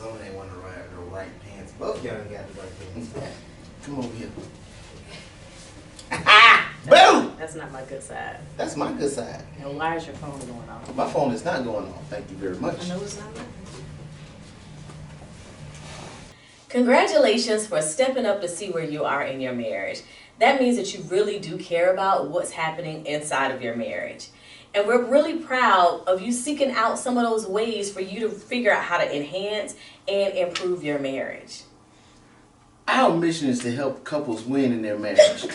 Some ain't want the right pants. Both of y'all ain't got the right pants. Come over here. Boom! That's not my good side. That's my good side. And why is your phone going off? My phone is not going off. Thank you very much. I know it's not working. Congratulations for stepping up to see where you are in your marriage. That means that you really do care about what's happening inside of your marriage. And we're really proud of you seeking out some of those ways for you to figure out how to enhance and improve your marriage. Our mission is to help couples win in their marriage. Listen,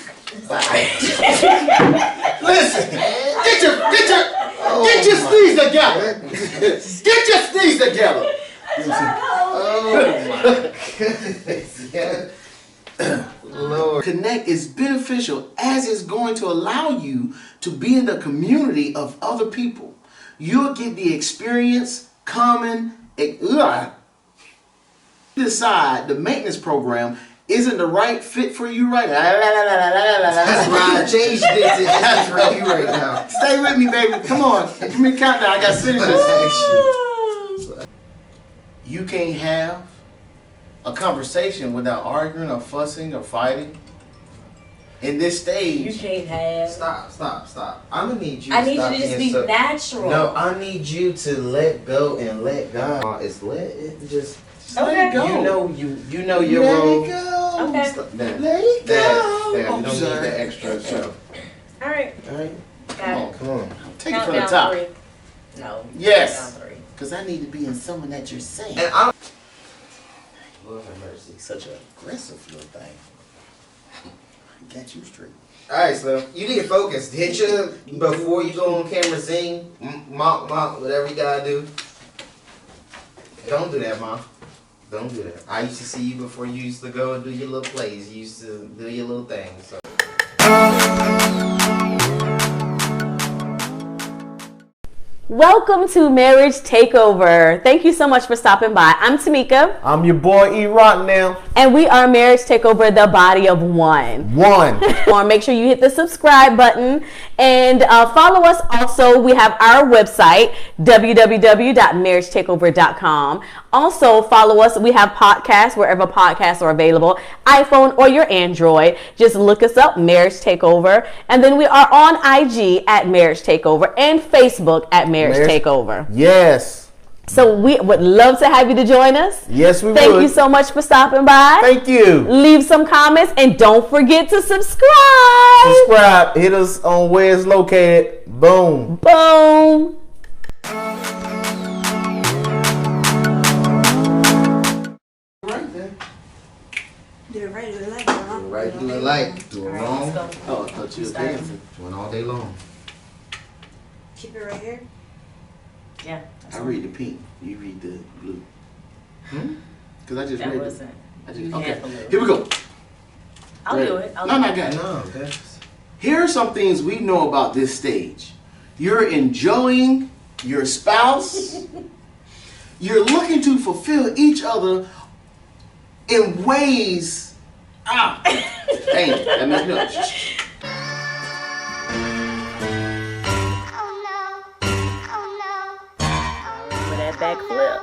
get your sneeze together. Get your sneeze together. Oh my goodness. Lord. Connect is beneficial as it's going to allow you to be in the community of other people. You'll get the experience, decide the maintenance program isn't the right fit for you right now. That's right. I changed it to it's for you right now. Stay with me, baby. Come on. Give me a countdown. I got to finish this. You can't have a conversation without arguing or fussing or fighting. In this stage, You can't have. Stop. I'm gonna need you. I need you stop to just being be so- natural. No, I need you to let go and let God. It's let it just. Okay. let it go. You know your role. Let it go. Okay. Stop that. Let it go. That we Oh, don't need sorry. that extra show. All right. All right, Got it. come on. Take it Count from the down top. 3. No. Yes. Count down 3. Because I need to be in someone that you're saying. And I'm. Lord have mercy. Such an aggressive little thing. Got you straight. All right, Slim. You need to focus. Hit your before you go on camera. Zing, mop, whatever you gotta do. Don't do that, Mom. Don't do that. I used to see you before you used to go and do your little plays. You used to do your little things. So. Welcome to Marriage Takeover. Thank you so much for stopping by. I'm Tamika, I'm your boy E Rock now. and we are Marriage Takeover, the body of one. Make sure you hit the subscribe button and follow us. Also, we have our website, www.marriagetakeover.com. Also, follow us. We have podcasts wherever podcasts are available, iPhone or your Android. Just look us up, Marriage Takeover. And then we are on IG at Marriage Takeover and Facebook at Marriage Takeover. Yes. So we would love to have you to join us. Yes, we Thank would. you so much for stopping by. Thank you. Leave some comments and don't forget to subscribe. Subscribe. Hit us on where it's located. Boom. Boom. Right there. Do it right, do it like Do it right, do it like, do it wrong, Oh, I thought you were dancing. doing all day long. Keep it right here. Yeah. I read the pink. You read the blue. Because I just That read wasn't. it. you Okay. had blue. Here we go. I'll do it. No, I got it. No, okay. Here are some things we know about this stage. You're enjoying your spouse. You're looking to fulfill each other in ways. Dang it. That makes me know. With that back flip.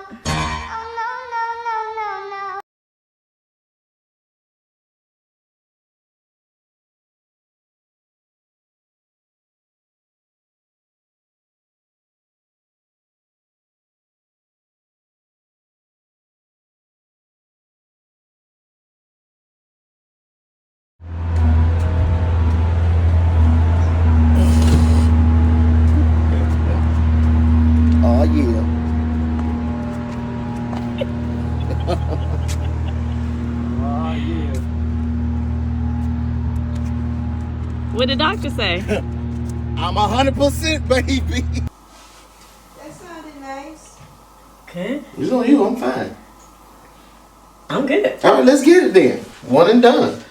Oh, yeah. What did the doctor say? I'm 100% baby. That sounded nice. Okay. It's on you. I'm fine. I'm good. All right, let's get it then. One and done.